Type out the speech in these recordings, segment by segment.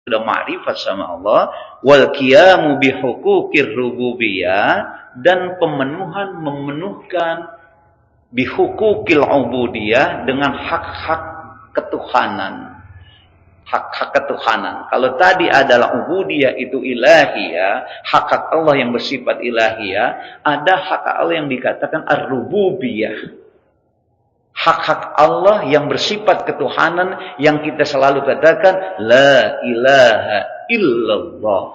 sudah ma'rifat sama Allah, wal qiyamu bi huquqir rububiyah, dan memenuhkan bi huquqil ubudiyah, dengan hak-hak ketuhanan. Hak-hak ketuhanan. Kalau tadi adalah ubudiyah itu ilahiyah, hak-hak Allah yang bersifat ilahiyah, ada hak Allah yang dikatakan ar-rububiyah. Hak-hak Allah yang bersifat ketuhanan, yang kita selalu katakan la ilaha illallah.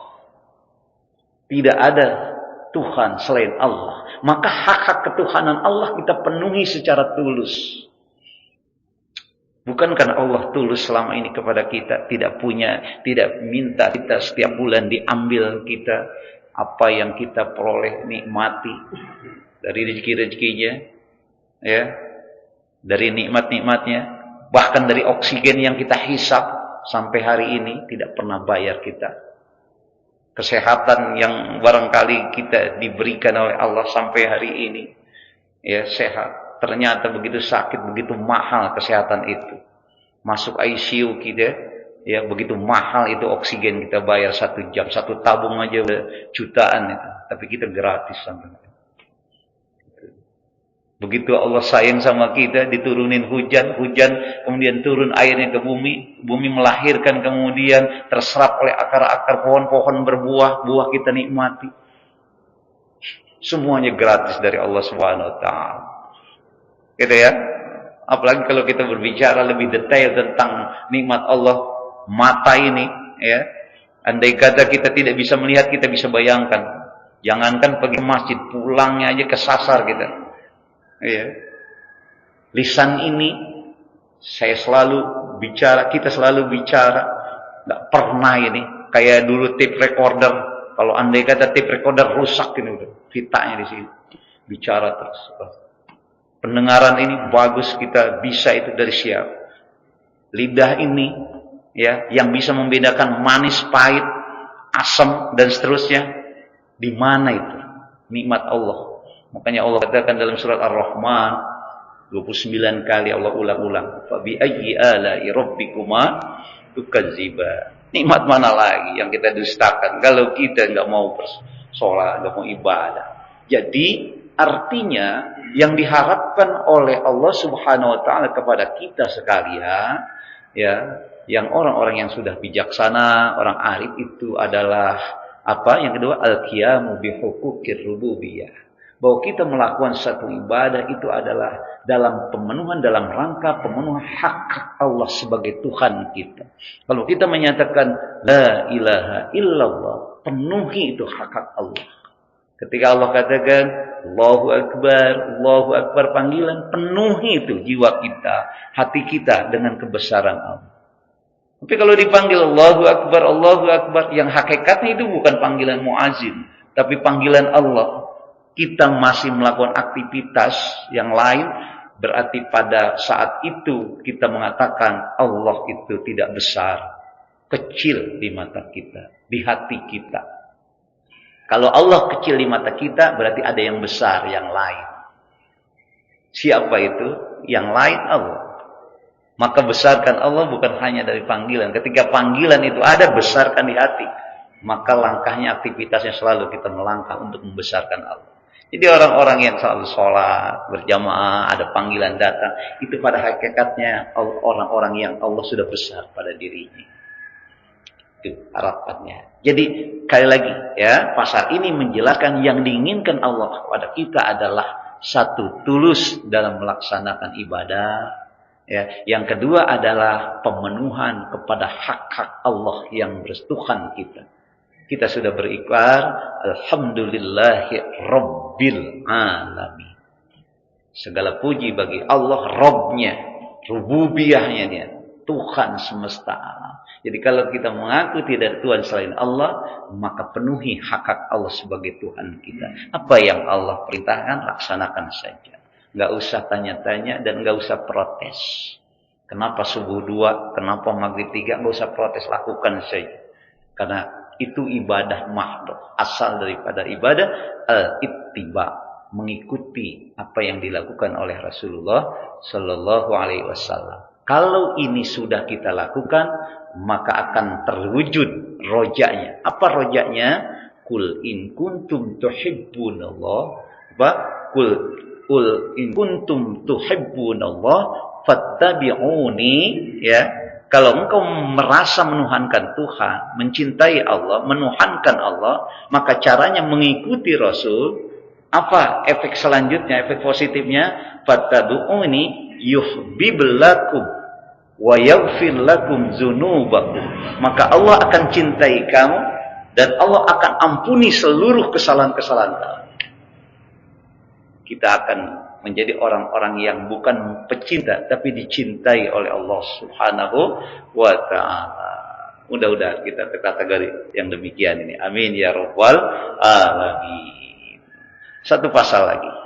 Tidak ada Tuhan selain Allah. Maka hak-hak ketuhanan Allah kita penuhi secara tulus. Bukan karena Allah tulus selama ini kepada kita, tidak punya, tidak minta kita setiap bulan diambil kita apa yang kita peroleh, nikmati dari rezeki-rezekinya, ya, dari nikmat-nikmatnya, bahkan dari oksigen yang kita hisap sampai hari ini tidak pernah bayar kita. Kesehatan yang barangkali kita diberikan oleh Allah sampai hari ini, ya, sehat. Ternyata begitu sakit, begitu mahal kesehatan itu. Masuk ICU kita, ya, begitu mahal itu oksigen kita bayar 1 jam. 1 tabung aja udah jutaan itu. Tapi kita gratis sampai. Begitu Allah sayang sama kita, diturunin hujan, kemudian turun airnya ke bumi, bumi melahirkan, kemudian terserap oleh akar-akar pohon-pohon berbuah, buah kita nikmati. Semuanya gratis dari Allah Subhanahu wa taala. Gitu ya. Apalagi kalau kita berbicara lebih detail tentang nikmat Allah, mata ini, ya. Andai kata kita tidak bisa melihat, kita bisa bayangkan. Jangankan pergi masjid, pulangnya aja kesasar kita. Ya. Lisan ini saya selalu bicara, kita selalu bicara, nggak pernah ini kayak dulu tape recorder. Kalau andai kata tape recorder rusak ini udah fitanya di sini, bicara terus. Pendengaran ini bagus, kita bisa itu dari siapa? Lidah ini, ya, yang bisa membedakan manis, pahit, asam dan seterusnya, di mana itu? Nikmat Allah. Makanya Allah katakan dalam surat Ar-Rahman 29 kali Allah ulang-ulang, fa bi ayyi ala'i rabbikuma tukadziba. Nikmat mana lagi yang kita dustakan kalau kita enggak mau bersolat, enggak mau ibadah. Jadi artinya yang diharapkan oleh Allah Subhanahu wa taala kepada kita sekalian, ya, yang orang-orang yang sudah bijaksana, orang arif itu adalah apa? Yang kedua, al-qiyamu bi huquqir rububiyah. Bahwa kita melakukan satu ibadah itu adalah dalam pemenuhan, dalam rangka pemenuhan hak Allah sebagai Tuhan kita. Kalau kita menyatakan la ilaha illallah, penuhi itu hak Allah. Ketika Allah katakan Allahu Akbar, panggilan, penuhi itu jiwa kita, hati kita dengan kebesaran Allah. Tapi kalau dipanggil Allahu Akbar, yang hakikatnya itu bukan panggilan muazin, tapi panggilan Allah. Kita masih melakukan aktivitas yang lain, berarti pada saat itu kita mengatakan Allah itu tidak besar, kecil di mata kita, di hati kita. Kalau Allah kecil di mata kita, berarti ada yang besar, yang lain. Siapa itu? Yang lain Allah. Maka besarkan Allah bukan hanya dari panggilan. Ketika panggilan itu ada, besarkan di hati. Maka langkahnya, aktivitasnya selalu kita melangkah untuk membesarkan Allah. Jadi orang-orang yang selalu sholat, berjamaah, ada panggilan datang, itu pada hakikatnya orang-orang yang Allah sudah besar pada dirinya. Itu harapannya. Jadi sekali lagi, ya, pasal ini menjelaskan yang diinginkan Allah kepada kita adalah satu, tulus dalam melaksanakan ibadah. Ya. Yang kedua adalah pemenuhan kepada hak-hak Allah yang bertuhan kita. Kita sudah berikrar, alhamdulillahi rabbil alamin. Segala puji bagi Allah, Rabbnya, rububiyahnya dia, Tuhan semesta alam. Jadi kalau kita mengaku tidak ada Tuhan selain Allah, maka penuhi hak-hak Allah sebagai Tuhan kita. Apa yang Allah perintahkan, laksanakan saja. Nggak usah tanya-tanya dan nggak usah protes. Kenapa subuh 2, kenapa maghrib 3, nggak usah protes, lakukan saja. Karena itu ibadah mahdoh, asal daripada ibadah al-ittiba, mengikuti apa yang dilakukan oleh Rasulullah Sallallahu Alaihi Wasallam. Kalau ini sudah kita lakukan, maka akan terwujud rojanya. Apa rojanya? Kul in kuntum tuhibbunallah, apa? Kul in kuntum tuhibbunallah fattabi'uni, ya. Kalau engkau merasa menuhankan Tuhan, mencintai Allah, menuhankan Allah, maka caranya mengikuti Rasul. Apa efek selanjutnya, efek positifnya? Fattabi'uni yuhibbukum wa yaghfir lakum dzunubakum. Maka Allah akan cintai kamu dan Allah akan ampuni seluruh kesalahan-kesalahan kamu. Kita akan menjadi orang-orang yang bukan pecinta tapi dicintai oleh Allah Subhanahu wa taala. Mudah-mudahan kita ke kategori yang demikian ini. Amin ya rabbal alamin. Satu pasal lagi.